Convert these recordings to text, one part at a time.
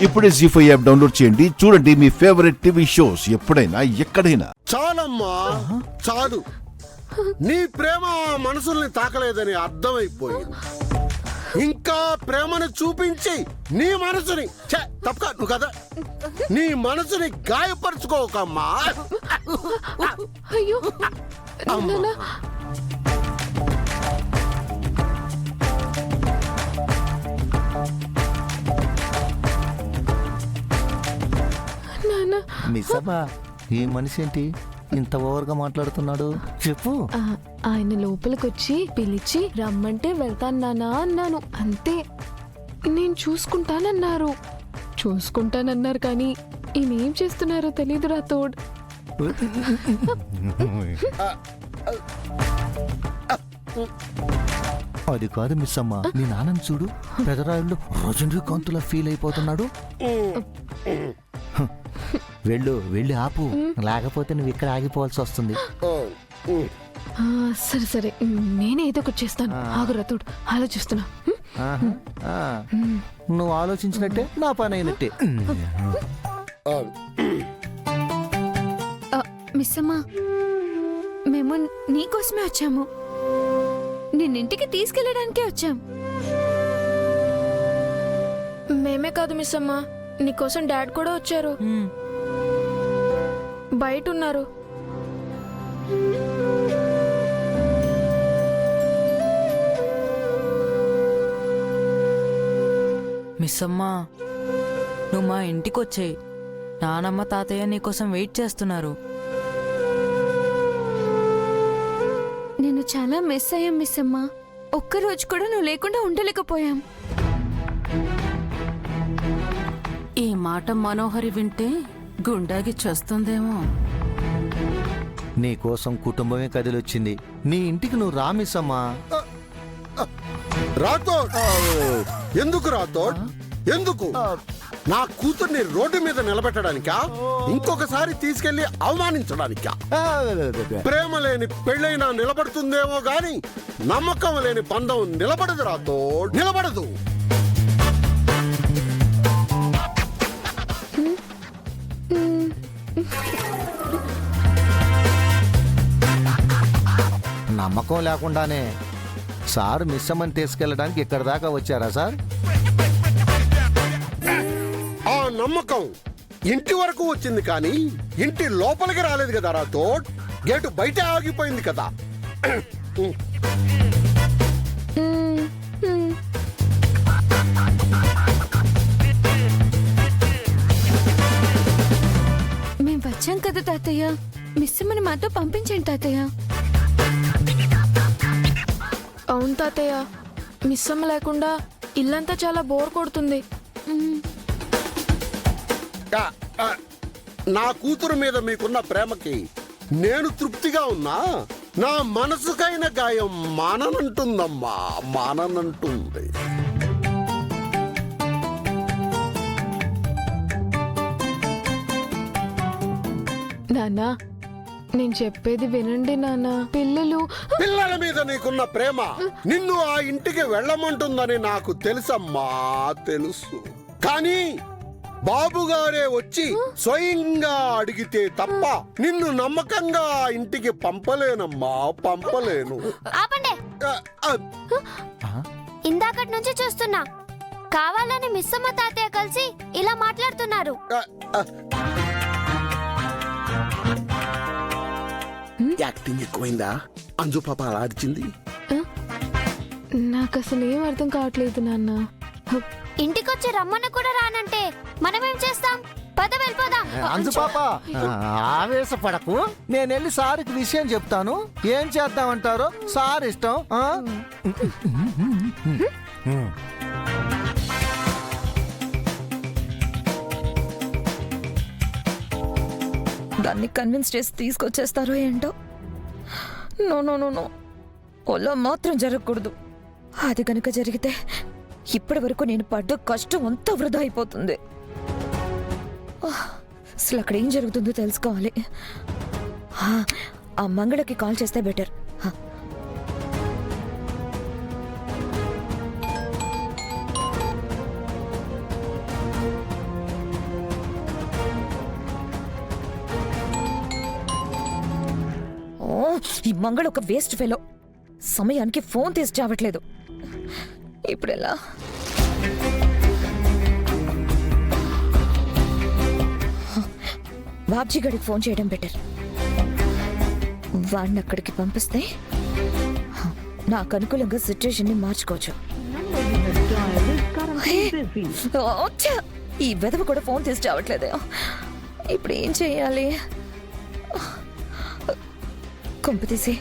ఇప్పుడే జీ5 app download చేయండి. చూడండి మీ ఫేవరెట్ టీవీ షోస్ ఎప్పుడైనా ఎక్కడైనా. చాలమ్మా చాలు. నీ ప్రేమ మనసుల్ని తాకలేదని అర్థమైపోయింది. ఇంకా ప్రేమను చూపించి నీ మనసుని తప్పక నువ్వు కదా నీ మనసుని గాయపరుచుకోకమ్మా. అయ్యో నాన్న. మిస్ అమ్మా, ఈ మనిషి ఏంటి ఇంత ఓవర్గా మాట్లాడుతున్నాడు? చెప్పు. ఆయన లోపలికి వచ్చి పిలిచి రమ్మంటే వెళ్తాను నానా అన్నాను, అంతే. నేను చూసుకుంటానన్నారు కానీ ఈయన ఏం చేస్తున్నారో తెలీదు రాథోడ్. అది కాదు మిస్ అమ్మా, నీ నాన్నని చూడు, పెదరాయుళ్ళు రజనీకాంతులా ఫీల్ అయిపోతున్నాడు. వెళ్ళి ఆపు, లేకపోతే నువ్వు ఇక్కడ ఆగిపోవాల్సి వస్తుంది. సరే సరే, నేనే ఏదో ఒకటి చేస్తాను. ఆగు రాథోడ్, ఆలోచిస్తున్నా. నువ్వు ఆలోచించినట్టే నా పని అయినట్టే. మిస్ అమ్మా, మేము నీకోసమే వచ్చాము. నిన్నింటికి తీసుకెళ్ళడానికే వచ్చాం. మేమే కాదు మిస్ అమ్మా, నీకోసం డాడ్ కూడా వచ్చారు. బయట ఉన్నారు. మిస్ అమ్మా, నువ్వు మా ఇంటికి వచ్చేయి. నానమ్మ తాతయ్య నీకోసం వెయిట్ చేస్తున్నారు. నేను చాలా మిస్ అయ్యాం మిస్ అమ్మా. ఒక్కరోజు కూడా నువ్వు లేకుండా ఉండలేకపోయాం. ఈ మాట మనోహరి వింటే గుండాగి చేస్తుందేమో. నీ కోసం కుటుంబమే కదిలొచ్చింది. నీ ఇంటికి నువ్వు రా మిస్ అమ్మా. రాథోడ్, ఎందుకు రాథోడ్? ఎందుకు? నా కూతుర్ని రోడ్డు మీద నిలబెట్టడానికా? ఇంకొకసారి తీసుకెళ్లి అవమానించడానికా? ప్రేమ లేని పెళ్ళైనా నిలబడుతుందేమో గాని నమ్మకం లేని బంధం నిలబడదు రాథోడ్, నిలబడదు. నమ్మకం లేకుండానే సార్ మిస్ అమ్మని తీసుకెళ్ళడానికి ఇక్కడ దాకా వచ్చారా సార్? ఆ నమ్మకం ఇంటి వరకు వచ్చింది కానీ ఇంటి లోపలికి రాలేదు కదా రాథోడ్. గేటు బయట ఆగిపోయింది కదా. మేం వచ్చాం కదా తాతయ్య, మిస్ అమ్మని మాతో పంపించండి తాతయ్య. అవును తాతయ్య, మిస్ అమ్మ లేకుండా ఇల్లంతా చాలా బోర్ కొడుతుంది. నా కూతురు మీద మీకున్న ప్రేమకి నేను తృప్తిగా ఉన్నా, నా మనసుకైన గాయం మాననంటుందమ్మా, మాననంటుంది. నాన్నా, నేను చెప్పేది వినండి నాన్న. పిల్లల మీద నీకున్న ప్రేమ నిన్ను ఆ ఇంటికి వెళ్ళమంటుందని నాకు తెలుసమ్మా, తెలుసు. కానీ బాబుగారే వచ్చి స్వయంగా అడిగితే తప్ప నిన్ను నమ్మకంగా ఆ ఇంటికి పంపలేనమ్మా, పంపలేను. ఆపండి. ఇందాకటి నుంచి చూస్తున్నా, కావాలని మిస్ అమ్మ తాతయ్య కలిసి ఇలా మాట్లాడుతున్నారు. యాక్టింగ్ ఎక్కువైందా? అంజు పాప అలా అరిచింది. నాకు అసలు ఏం అర్థం కావట్లేదు నాన్న. ఇంటికొచ్చి రమ్మన్న కూడా రానంటే మనమేం చేస్తాం? పద వెళ్ళిపోదాం. అంజు పాప, ఆవేశపడకు. నేను వెళ్ళి సార్కి విషయం చెప్తాను. ఏం చేద్దామంటారో సార్ ఇష్టం. దాన్ని కన్విన్స్ చేసి తీసుకొచ్చేస్తారో ఏంటో. నో నో నో నో, అలా మాత్రం జరగకూడదు. అది కనుక జరిగితే ఇప్పటి వరకు నేను పడ్డ కష్టం అంతా వృధా అయిపోతుంది. అసలు అక్కడ ఏం జరుగుతుందో తెలుసుకోవాలి. ఆ మంగళకి కాల్ చేస్తే బెటర్. ఈ మంగళ ఒక వేస్ట్ ఫెలో సమయానికి ఫోన్ తీసి చావట్లేదు. ఇప్పుడెలా? బాబ్జీ గడికి ఫోన్ చేయడం బెటర్. వాడిని అక్కడికి పంపిస్తే నాకు అనుకూలంగా సిచ్యుయేషన్ ని మార్చుకోవచ్చు. అచ్చా! ఈ వెధవ కూడా ఫోన్ తీసి చావట్లేదే. ఇప్పుడు ఏం చెయ్యాలి? కొంప తీసి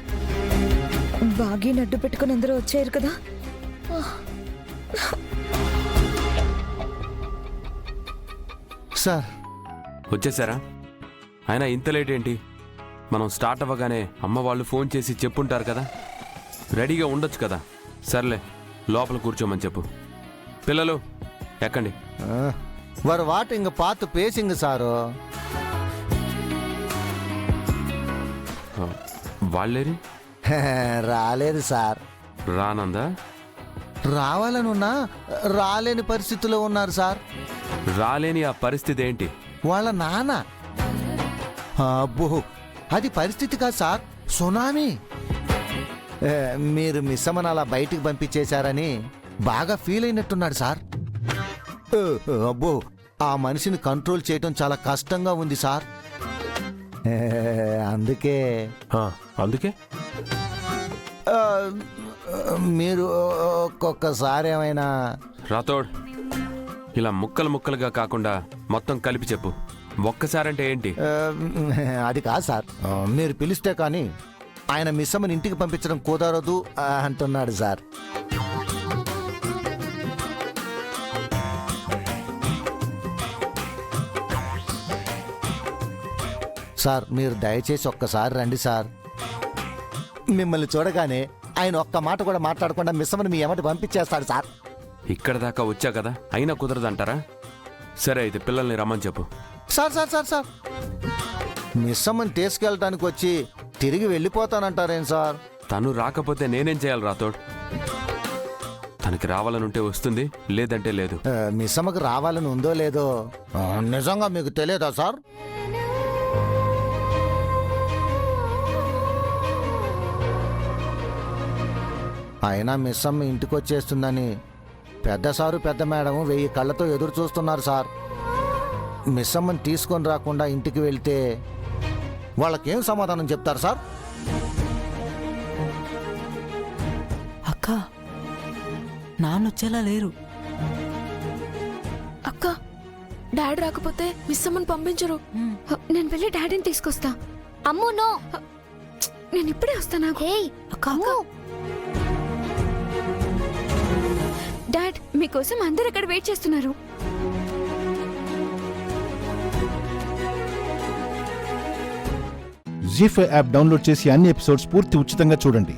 బాగా నడ్డు పెట్టుకుని అందరూ వచ్చారు కదా. సార్ వచ్చేసారా? అయినా ఇంత లేట్ ఏంటి? మనం స్టార్ట్ అవ్వగానే అమ్మ వాళ్ళు ఫోన్ చేసి చెప్పుంటారు కదా, రెడీగా ఉండొచ్చు కదా. సర్లే, లోపల కూర్చోమని చెప్పు. పిల్లలు ఎక్కండి. వారు వాటింగ్ పాతు పేసింగ్ సారు. వాళ్ళేరి? రాలేదు సార్. రానందా? రావాలనున్నా రాలేని పరిస్థితిలో ఉన్నారు సార్. రాలేని ఆ పరిస్థితి ఏంటి? వాళ్ళ నాన్న. అబ్బో, అది పరిస్థితి కాదు సార్, సునామీ. మీరు మిస్ అమ్మని అలా బయటికి పంపించేశారని బాగా ఫీల్ అయినట్టున్నాడు సార్. అబ్బో, ఆ మనిషిని కంట్రోల్ చేయటం చాలా కష్టంగా ఉంది సార్. అందుకే అందుకే మీరు ఒక్కొక్కసారి ఏమైనా రాతోడ్ ఇలా ముక్కలు ముక్కలుగా కాకుండా మొత్తం కలిపి చెప్పు. ఒక్కసారంటే ఏంటి? అది కాదు సార్, మీరు పిలిస్తే కానీ ఆయన మిస్ అమ్మని ఇంటికి పంపించడం కుదరదు అంటున్నాడు సార్. సార్ మీరు దయచేసి ఒక్కసారి రండి సార్. మిమ్మల్ని చూడగానే ఆయన ఒక్క మాట కూడా మాట్లాడకుండా మిస్ అమ్మని మీ ఎమ్మటి పంపించేస్తాడు సార్. ఇక్కడ దాకా వచ్చా కదా, అయినా కుదరదంటారా? సరే అయితే పిల్లల్ని రమ్మని చెప్పు. Sir sir sir sir miss అమ్మని తీసుకెళ్ళటానికి వచ్చి తిరిగి వెళ్ళిపోతానంటారేం సార్? తను రాకపోతే నేనేం చేయాలి రాతోడ్? తనకి రావాలనుంటే వస్తుంది, లేదంటే లేదు. మిస్ అమ్మకి రావాలని ఉందో లేదో నిజంగా మీకు తెలియదా సార్? అయినా మిస్ అమ్మ ఇంటికి వచ్చేస్తుందని పెద్ద సారు పెద్ద మేడం 1000 కళ్ళతో ఎదురు చూస్తున్నారు సార్. మిస్ అమ్మని తీసుకొని రాకుండా ఇంటికి వెళ్తే వాళ్ళకేం సమాధానం చెప్తారు సార్? అక్క, నాన్నొచ్చేలా లేరు. అక్క, డాడీ రాకపోతే మిస్ అమ్మని పంపించరు. నేను వెళ్ళి డాడీని తీసుకొస్తా. అమ్ము నో. నేను ఇప్పుడే వస్తాను. హే అక్క, డాడ్, మీకోసం అందరు అక్కడ వెయిట్ చేస్తున్నారు. జీ5 యాప్ డౌన్లోడ్ చేసి అన్ని ఎపిసోడ్స్ పూర్తి ఉచితంగా చూడండి.